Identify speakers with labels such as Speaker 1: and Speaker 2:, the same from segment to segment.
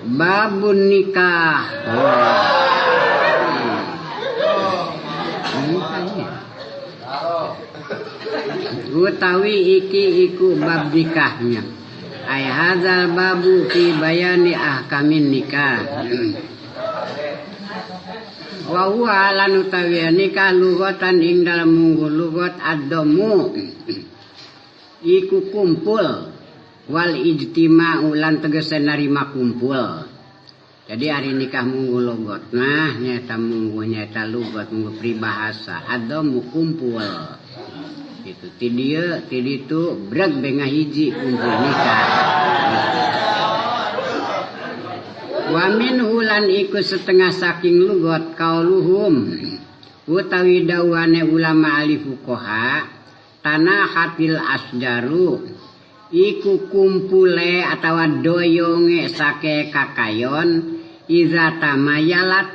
Speaker 1: babun nikah. Utawi iki iku bab nikahnya. Ai hadzal babu fi bayani ahkamin nikah. Wa huwa lan utawi nikah lugatan ing dalam munggu lugat ad-damu iku kumpul wal ijtima'u lan tegese narima kumpul. Jadi hari nikah munggu lugat. Nah, nyata munggu nyata lugat munggu pribahasa ad-damu kumpul. Gitu. Ti ditu breg bengah hiji kumpul nikah. Wa minhu lan iku setengah saking lugot kauluhum utawi dawane ulama ahli fuqaha tanah hatil asjaru iku kumpule atawa doyonge sake kakayon iza tamayalat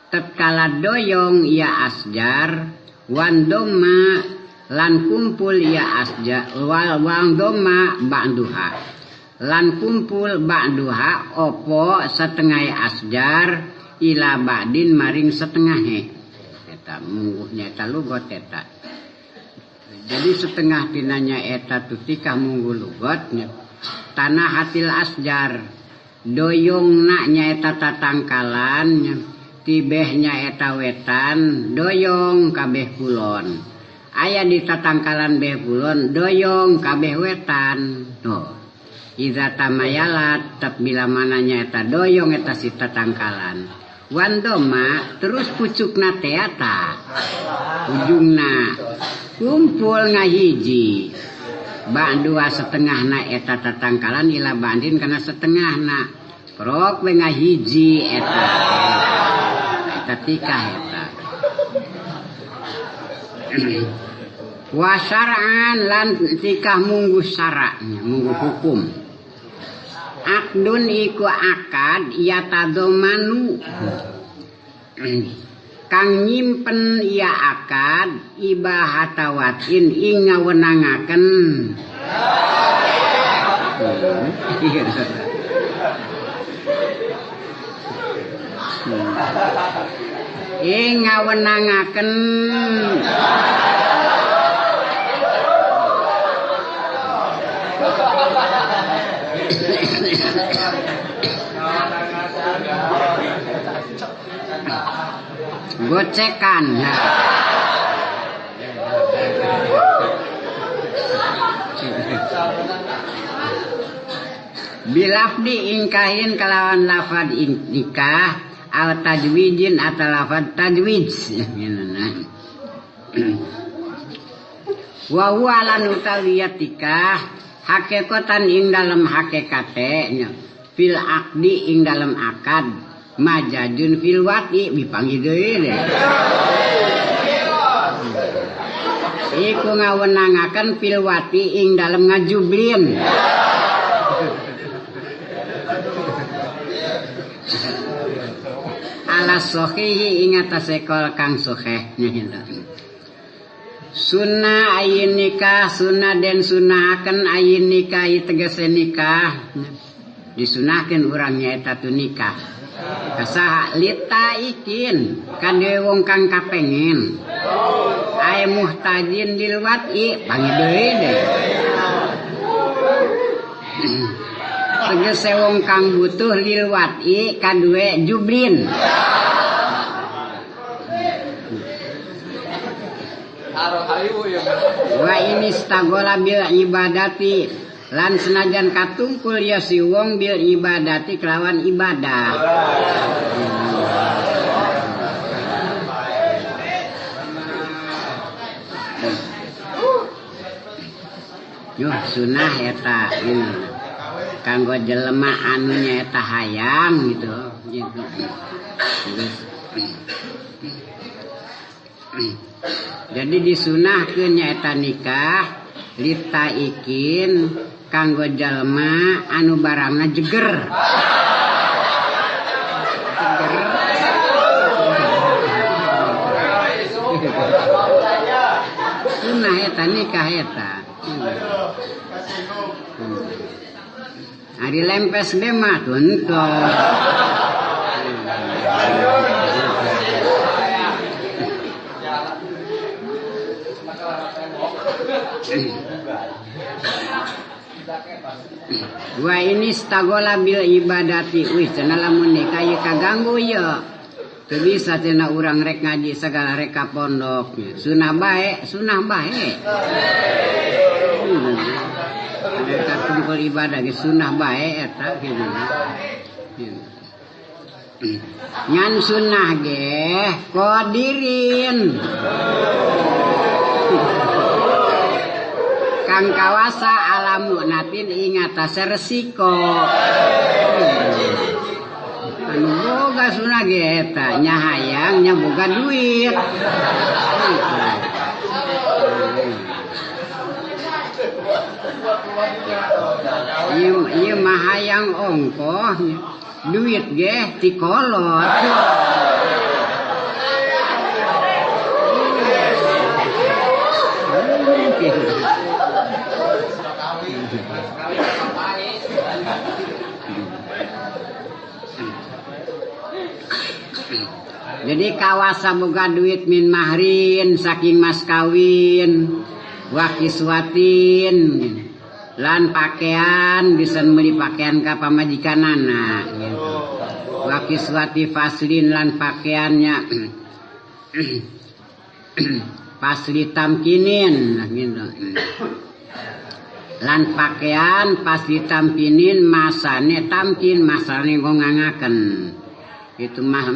Speaker 1: tatkala doyong ya asjar wandoma lan kumpul ya asjar wandoma ba'duha lan kumpul ba'duha opo setengah asjar ila ba'din maring setengahe eta mungguhnya eta lugot eta. Jadi setengah tinanya eta tutikah munggu lugotnya tanah hatil asjar doyong naknya eta tatangkalan tibehnya eta wetan doyong kabeh kulon aya di tatangkalan beh kulon doyong kabeh wetan tuh. Iza tamayalat tak bila mananya eta doyong eta si tatangkalan wandoma terus pucukna teata ujungna kumpul ngahiji bak dua setengahna eta tatangkalan ila bandin kana setengahna prok we ngahiji eta tikah eta wa syar'an lan tikah munggu syaraknya munggu hukum. Akdun iku akad yatadomanu kang nyimpen ya akad ibahatawatin ing ngawenangaken ing ngawenangaken gocekan bilafdi ingkahin kelawan lafad nikah al tajwijin atau lafad tajwij wa huwa lan utawiyatika hakikatan ing dalam hakikate fil akdi ing dalam akad majajun fil wati dipanggil deui iku ngawenangaken fil wati ing dalam ngajublin ala sohihi ing atase kol kang soheh sunnah ayin nikah sunnah den sunahaken ayin nikah tegese nikah disunahkeun urang nyaeta tu nikah kasaha lita ikin kade wong kang kapengen ay muhtajin lil wati pangi deui deh tegese wong kang butuh lil wati kadue jublin wa ini stagola bil ibadati lan senajan katungkul ya si wong bil ibadati kelawan ibadah yuh sunah eta kanggo jelema anu nyaeta hayang gitu. Jadi disunahkeun nyaeta nikah lita ikin kanggo jalma anu barangna jeger. Sunah eta nikah eta. Ari lempes ge mah tuntuh. Wa ini stagola bil ibadati. Wih cenah lamun nikah ieu kaganggu ieu. Teu bisa cenah urang rek ngaji segala rek ka pondok. Sunah bae. Ada kumpul ibadah ge sunah bae eta kitu. Ngan sunah ge qadirin. Kang kawasa alamu natin ingatase resiko. Anu boga sunah ge eta nya hayang nya boga duit. Ieu mah hayang ongkoh duit ge ti kolot. Jadi kawasa boga duit min mahrin saking mas kawin wa kiswatin lan pakaian bisa beli pakaian ka pamajikanana gitu. Wa kiswati faslin lan pakaiannya pasli tamkinin gitu. Lan pakaian pasli tamkinin masane tamkin masane ngongangaken. Itu mah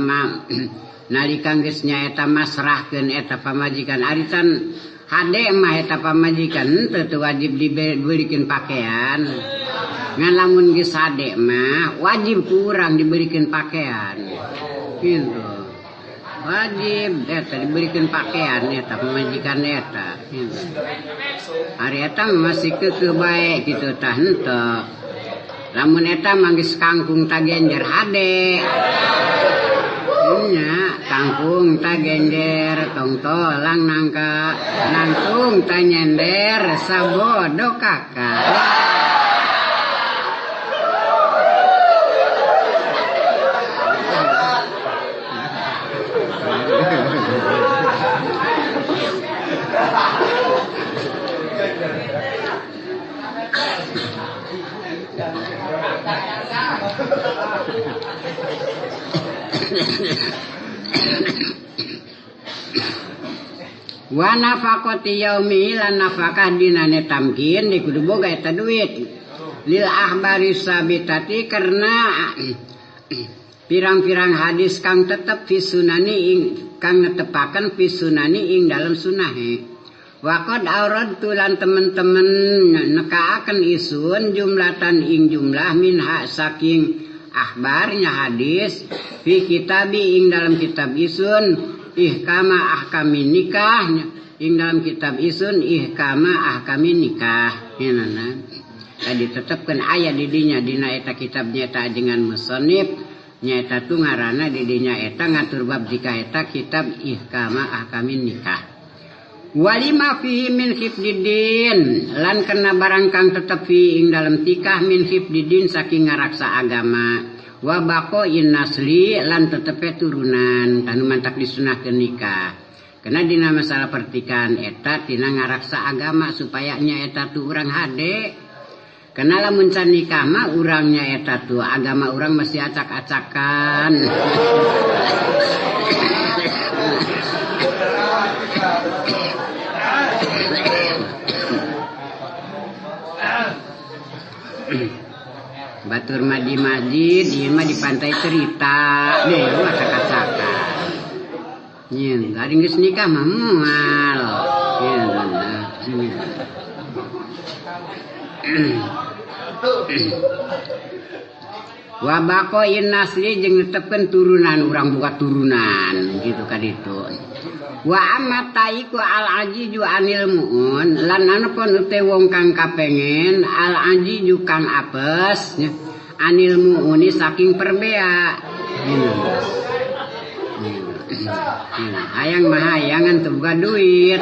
Speaker 1: nalika geus nyaeta masrahkeun eta pamajikan arican hade mah eta pamajikan teu wajib dibelikeun pakaian. Ngan lamun geus hade mah wajib ku urang dibelikeun pakaian. Kitu. Wajib eta dibelikeun pakaian eta pamajikan eta. Kitu. Ari eta masih keukeuh bae kitu tah henteu. Lamun eta mah geus kangkung tagenjer hade. Nya kangkung ta gender tong tolang nangka nangtung ta nyender sabodo kakak. Wa nafaqati yaumi lan nafakah dinane tamkin di kudu boga eta duit lil ahbari sabitati karena pirang-pirang hadis kang tetep fi sunani kang netepaken fi sunani ing dalam sunahe. Wa qad auradtu lan temen-temen nekaaken isun jumlatan ing jumlah minha saking ahbarnya hadis fi kitabi ing dalam kitab isun ihkama ahkamin nikah ing dalam kitab isun ihkama ahkamin nikah yenana tadi tetepkeun aya di dinya dina eta kitab nyata dengan musannif nyata tu ngaranna di dinya eta ngatur bab jika eta kitab ihkama ahkamin nikah walima fihi min hifdidin lan kena barang kang tetep fi ing dalam tikah min hifdidin saking ngaraksa agama wa baqoin nasli lan tetepe turunan kanu mantak disunahkeun nikah. Karena dina masalah pertikahan eta tina ngaraksa agama supaya nya eta tu urang hade. Karena lamun can nikah mah urangnya eta tu agama urang masih acak-acakan. Batur mah di masjid, ieu mah di pantai cerita, deh mah acak-acakan. Nyen, ari geus nikah mah moal. Wa baqoin nasli jeung netepkeun turunan urang boga turunan gitu ka ditu. Wa amataiku al ajiju anil muun lan anapun teu wong kang kapengen al ajiju kang apes anil muuni saking perbea. Hayang mah hayangan teu boga duit.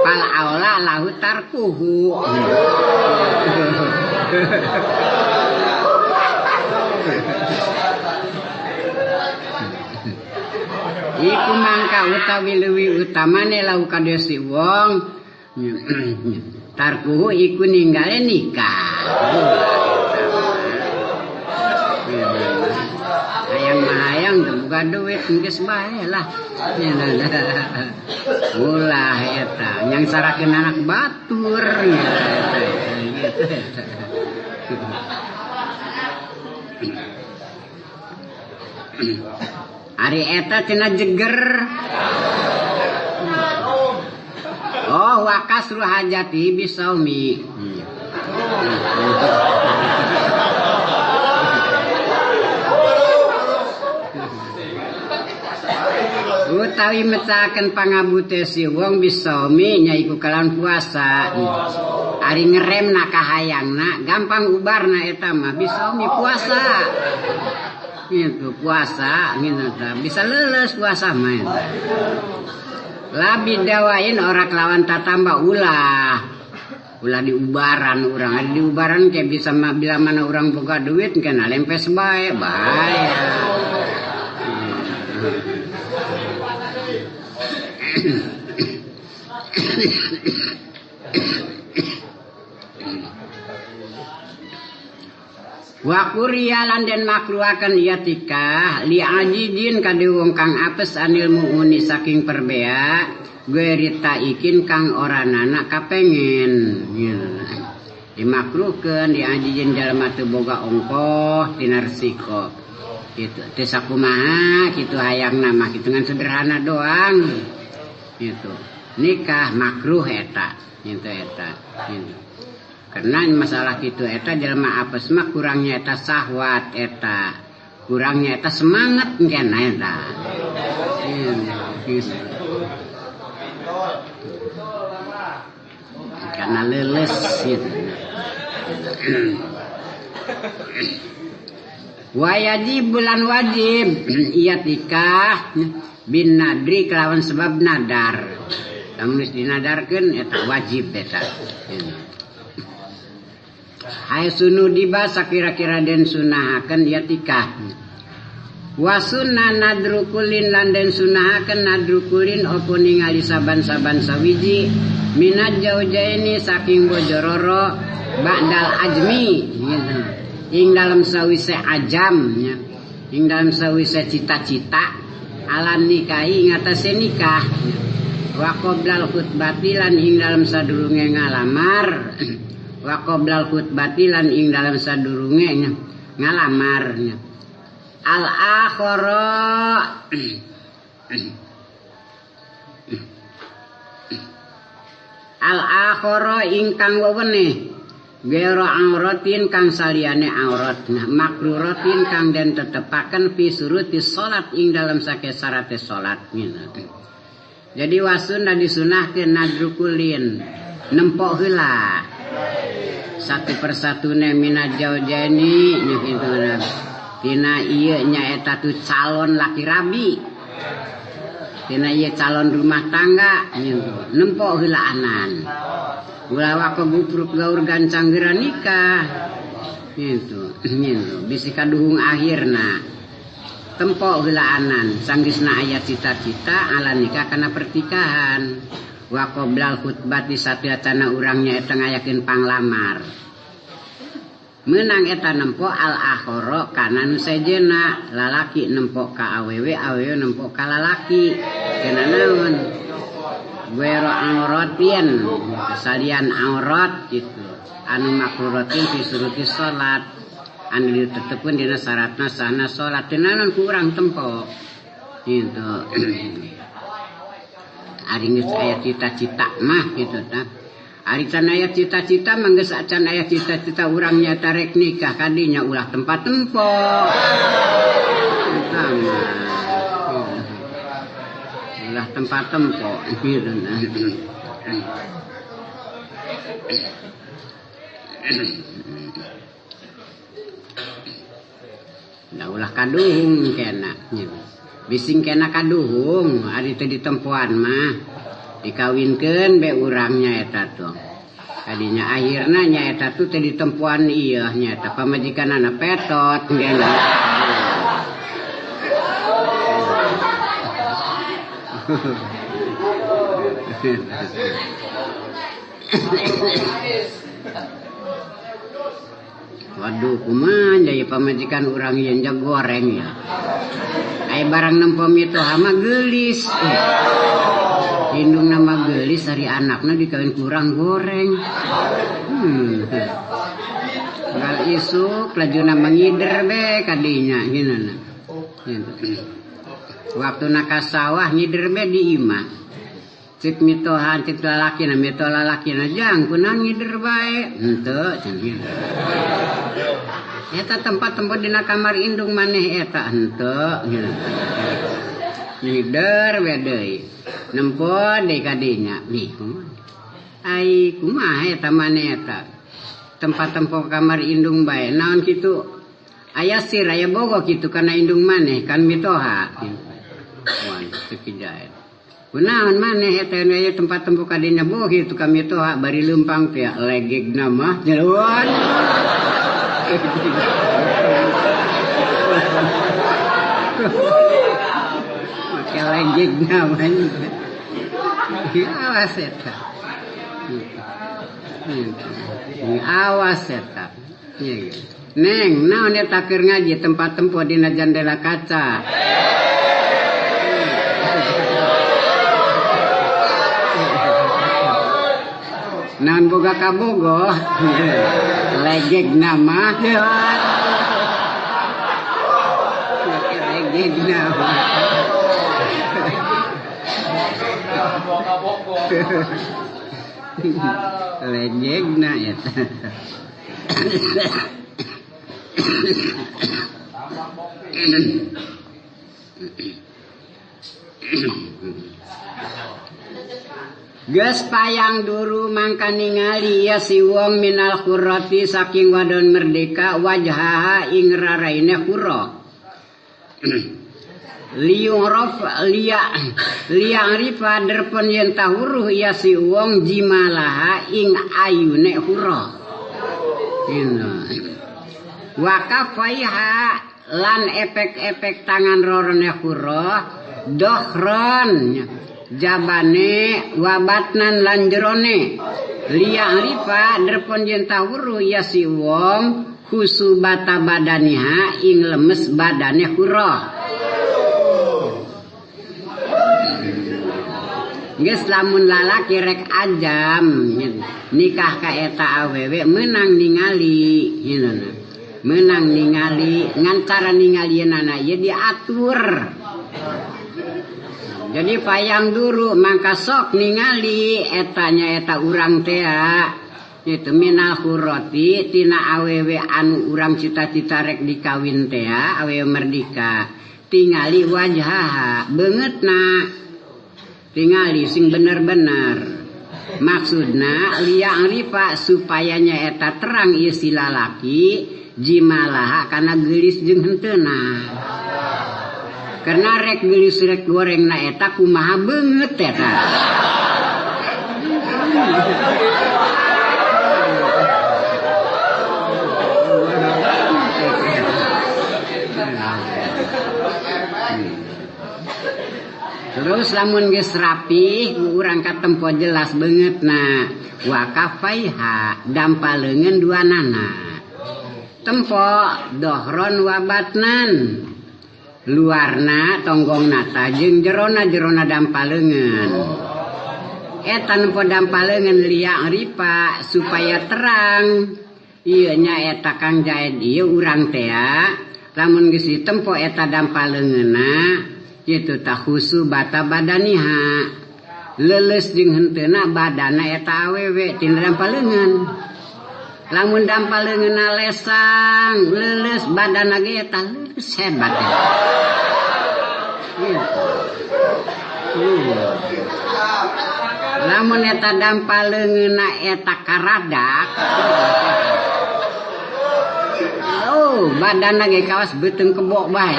Speaker 1: Pal aula lahu tarkuhu. Iku mangka utawi leuwih utamane lahu kadya si wong tarkuhu iku ninggale nikah. Hayang buka duit geus bae lah. Ulah eta nyang sarakeun anak batur. Ari eta cenah jeger. Oh, wa kasru hajati bisaumi. Utawi mecahaken pangabute si wong bisaumi nyaiku kalawan puasa. Ari ngeremna kahayangna gampang ubarna eta mah bisaumi puasa. Gitu puasa gitu bisa leles puasa mah. Labi dawain ora kelawan tatamba ulah diubaran urang ada diubaran kayak bisa bila mana urang boga duit kena lempes bae wa kuriya lan den makruhaken ieu tikah li ajidin kade wong kang apes anil muuni saking perbea gerita ikin kang ora nana kapengen dimakruhkeun li ajidin jalma teu boga ongkoh tina resiko kitu teu sakumaha kitu hayangna mah kitu ngan sederhana doang gitu nikah makruh eta gitu eta gitu. Karena masalah gitu eta jelema apes mah kurangnya eta syahwat eta kurangnya eta semangat kena eta karena leles gitu. Wajib bulan wajib iya tikah bin nadri kelawan sebab nadar lamun dinadarkeun eta wajib eta hai sunu dibasa kira-kira den sunahaken ya tikah wa sunna nadrukulin lan den sunahaken nadrukulin opo ningali saban-saban sawiji minat jaujaini saking bojororo ba'dal ajmi gitu. Ing dalam sawise ajam ya. Ing dalam sawise cita-cita alan nikahi ngatasé nikah wa qoblal khutbati lan ing dalam sadurunge ngalamar wa qoblal khutbati lan ing dalam sadurunge ngalamar al akhara al akhara ingkang weweneh gero auratin kang saliyane aurat makruratin kang den tetepaken fi suruti salat ing dalam sakesarate salat jadi wasun dan disunahkeun nadrukulin nempok heula satu persatune minat jaujani gitu tina ieu nyaeta tu calon laki rabi tina ieu calon rumah tangga gitu nempok heulaanan ulah waka gupruk gaur gancang geura nikah gitu bisi kaduhung akhirna tempok heulaanan sanggeusna aya cita-cita ala nikah kana pertikahan wa qoblal khutbati sapiatana urangnya eta ngayakeun panglamar meunang eta nempok al akhara kana nu sejena lalaki nempok ka awewe awewe nempok ka lalaki kenana naon wero auratin salian aurat gitu anu makruratin fi suruti salat anu ditetepkeun dina syaratna sahna salat teu naon ku urang tempok gitu ari geus aya cita-cita mah gitu tah ari can aya cita-cita mah geus acan aya cita-cita urang nyata rek nikah kadinya ulah tempat tempok eta mah ulah tempat tempok gitu nah ulah kaduhung kena bising kena kaduhung ari teu ditempuan mah dikawinkeun be urangnya eta tuh kadinya akhirna nya eta tuh teh ditempuan ieu nya eta pamajikanana petot ngena waduh kumaha jadi pamajikan urang ieu goreng ya ai barang nempo mitoha mah geulis indung nama gelis dari anaknya dikawin kurang goreng ngal isuk lajuna mengider be kadinya gimana waktu nak sawah ngider be di imah cik mitohan cik lalaki na mito lalaki na jang kunang ngider bae henteu cenah eta tempat-tempat dina kamar indung maneh eta henteu ngider we deui nempo deui kadinya nih ai kumaha eta maneh eta tempat-tempat kamar indung bae naon kitu aya sir aya bogo kitu kana indung maneh kan mitoha wan sekijae kunaon maneh eta aya tempat-tempat kadinya bogo kitu ka mitoha bari leumpang teh legegna mah jeruan pakai legegna mah awas eta awas eta neng naon eta keur ngaji tempat tempo dina jendela kaca naon boga kabogo legegna mah legegna legegna eta geus payang duru mangka ningali ya si wong minal khurrati saking wadon merdeka wajhaha ing raraine khurra liung rifa derpon yen tahuruh ya si wong jimalaha ing ayune khurra wakafaiha lan efek-efek tangan rorone khurra dohron jabane wabatnan lan jerone liang rifa derpon yen tahuru ya si wong khusubata badaniha ing lemes badane khurra geus lamun lalaki rek ajam nikah ka eta awewe meunang ningali menang ningali ngan cara ningalieunana ieu diatur jadi payang duru mangka sok ningali etanya eta urang teh itu minal khurrati tina awewe anu urang cita-cita rek dikawin teh awewe merdeka tingali wajhaha beungeutna tingali sing bener-bener maksudna liang rifa supaya nya eta terang ieu si lalaki jimalaha kana geulis jeung henteuna karena rek geulis rek goreng na eta kumaha beungeut eta terus lamun geus rapi urang katempo jelas beungeutna wakafaiha dampaleungeun duanana tempo dohron wabatnan luarna tonggong nata jeung jerona dampaleungeun eta nempo dampaleungeun liang ripa supaya terang ieu nya eta Kang Jaed ieu urang teh lamun geus ditempo eta dampaleungeunna kitu tah khusu bata badaniha leuleus jeung henteuna badana eta awewe tina dampaleungeun lamun dampaleungeunna lesang leuleus badana ge eta leus hebat lamun eta dampaleungeunna eta karadak badana ge kawas beuteung kebo bae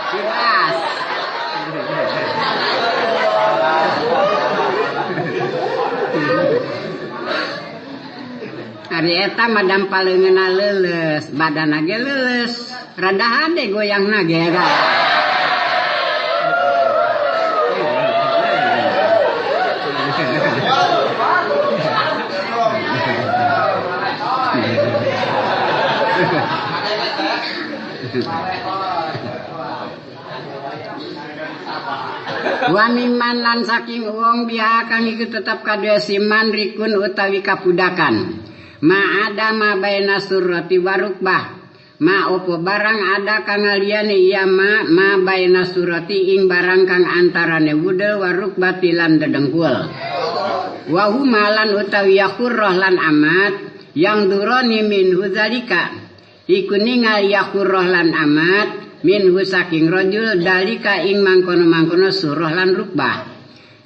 Speaker 1: jelas Hari eta madam paleungeunna leuleus, badanna ge leuleus, rada hade goyangna ge eta. Waniman lan saking wong biha kang iku tetep kadue siman rikun utawi kapudakan. Ma ada ma baina surrati warukbah. Ma opo barang ada kang liyane iya ma baina surrati ing barang kang antarane wudel warukbati lan dedengkul. Wa huma lan utawi yakurrah lan amat yang duroni min hudzalika. Iku ningal yakurrah lan amat minhu saking rajul dalika ing mangkono-mangkono surah lan rukbah.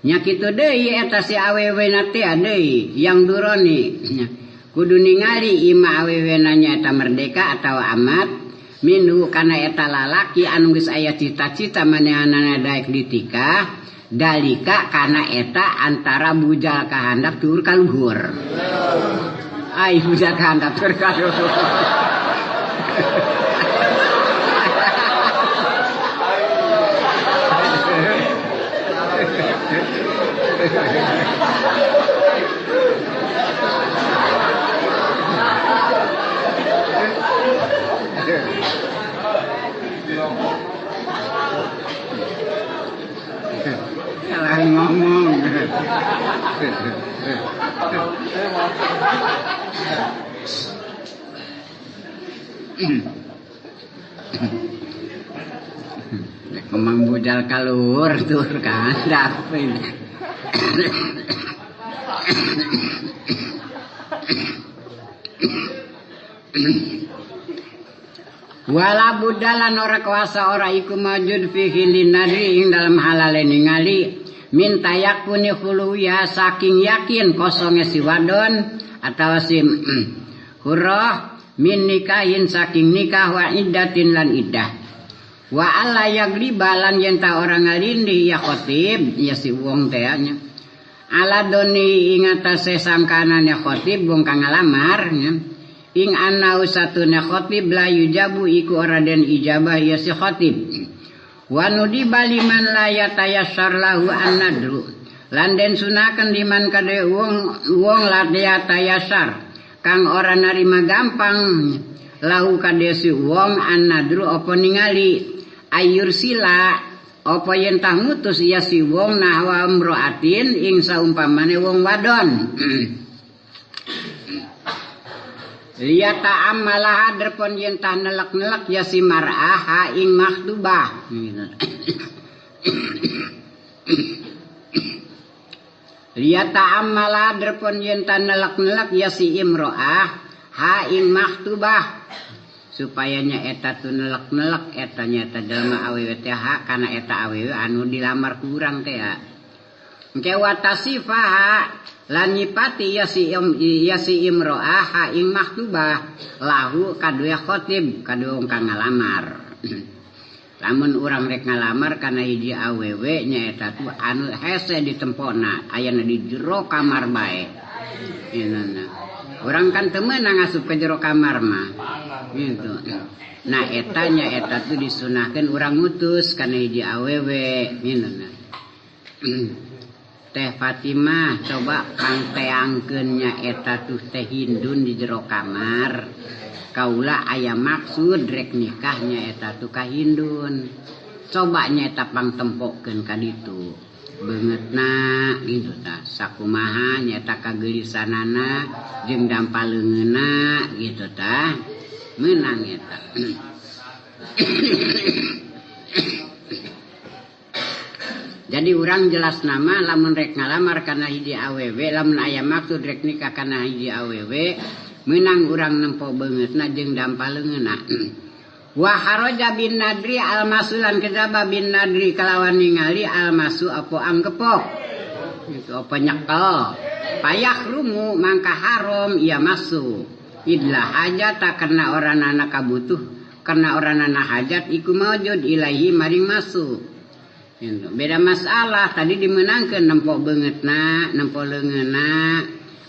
Speaker 1: Nya kitu deui eta si awewena teh deui yang duroni. Kudu ningali ima awewena nya eta merdeka atawa amat minhu kana eta lalaki anu geus aya cita-cita manehanana daek ditikah dalika kana eta antara bujal kahandap tur ka luhur. Ai bujal kahandap tur ka luhur. Salah ngomong. Memang bujal kalur tur kan dapin. Wala budalan ora kuasa ora iku maujud fihi linadri ing dalam halale ningali min tayakuni khuluya saking yakin kosongnya si wadon atau si hurrah min nikahin saking nikah wa iddatin lan iddah wa alla yagliba lan yen ta ora ngalindih ya khatib ya si wong teh nya ala doni ing atase sangkanane khatib wong kang ngalamar nya ing anau satuna khatib la yujabu iku ora den ijabah ya si khatib wa nudi baliman la yatayassar lahu an-nadru lan den sunaken diman kade wong la yatayassar kang ora narima gampang lahu kade si wong an-nadru apa ningali ayur sila apa yen tah ngutus ya si wong nahwa mraatin ing saumpamane wong wadon. Liyata amalah derpon yen tah nelek-nelek ya si mar'ah ha ing makhtubah. Liyata amalah derpon yen tah nelek-nelek ya si imro'ah ha ing makhtubah. Supaya nya eta tu nelek-nelek eta nya eta jelema awewe teh ha kana eta awewe anu dilamar ku urang teh ha. Engke watasifaha lan nyipati ya si imro'ah ha ing maktubah lahu kadue khatib kadue wong kang ngalamar. Lamun urang rek ngalamar kana hiji awewe nya eta tu anu hese ditempona ayana di jero kamar bae. Inana. Urang kan teu meunang asup ke jero kamar mah. Gitu. Nah eta nya eta tu disunahkeun urang ngutus kana hiji awewe inana. Teh Fatimah coba kang teangkeun nya eta tuh teh hindun di jero kamar. Kaula aya maksud rek nikahnya eta tuh ka hindun. Coba nya eta pangtempokeun ka ditu. Beungeutna gitu tah. Sakumaha nya eta kageulisanana jeung dampaleungeunna gitu tah. Meunang eta. Jadi urang jelas nama lamun rek ngalamar kana hiji awewe lamun aya maksud rek nikah kana hiji awewe meunang urang nempo beungeutna jeung dampaleungeunna. Wa haraja bin nadri almasulan kadzaba bin nadri kalawan ningali almasu apa anggepok. Itu apa nyekel. Payah rumu mangka haram ia masuk. Idlah hajat karena orang anak kabutuh karena orang anak hajat iku maujud ilahi maring masuk. Beda masalah tadi dimenangkeun nempo beungeutna, nempo leungeunna,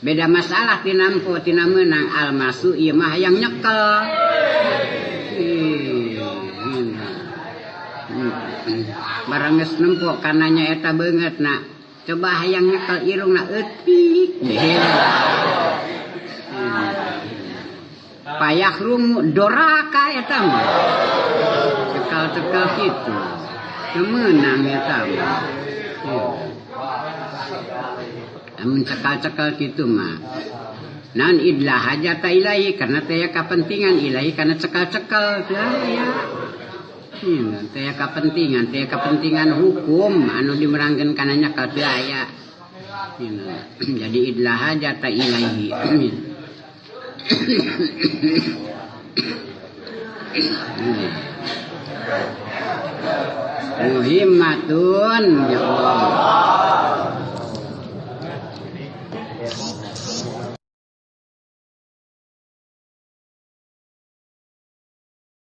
Speaker 1: beda masalah tina empo tina meunang almasu ieu mah hayang nyekel. Barang geus nempo kana nya eta beungeutna coba hayang nyekel irungna eutik payah rungu doraka eta mah cekal-cekal kitu kemenang eta mah amun cekal-cekal kitu mah naon idlah hajata ilahi karena teh kapentingan ilahi karena cekal-cekal ya teh kapentingan hukum anu dimerangkeun kana nyekal teu aya jadi idlah hajata ilahi muhimmatun ya Allah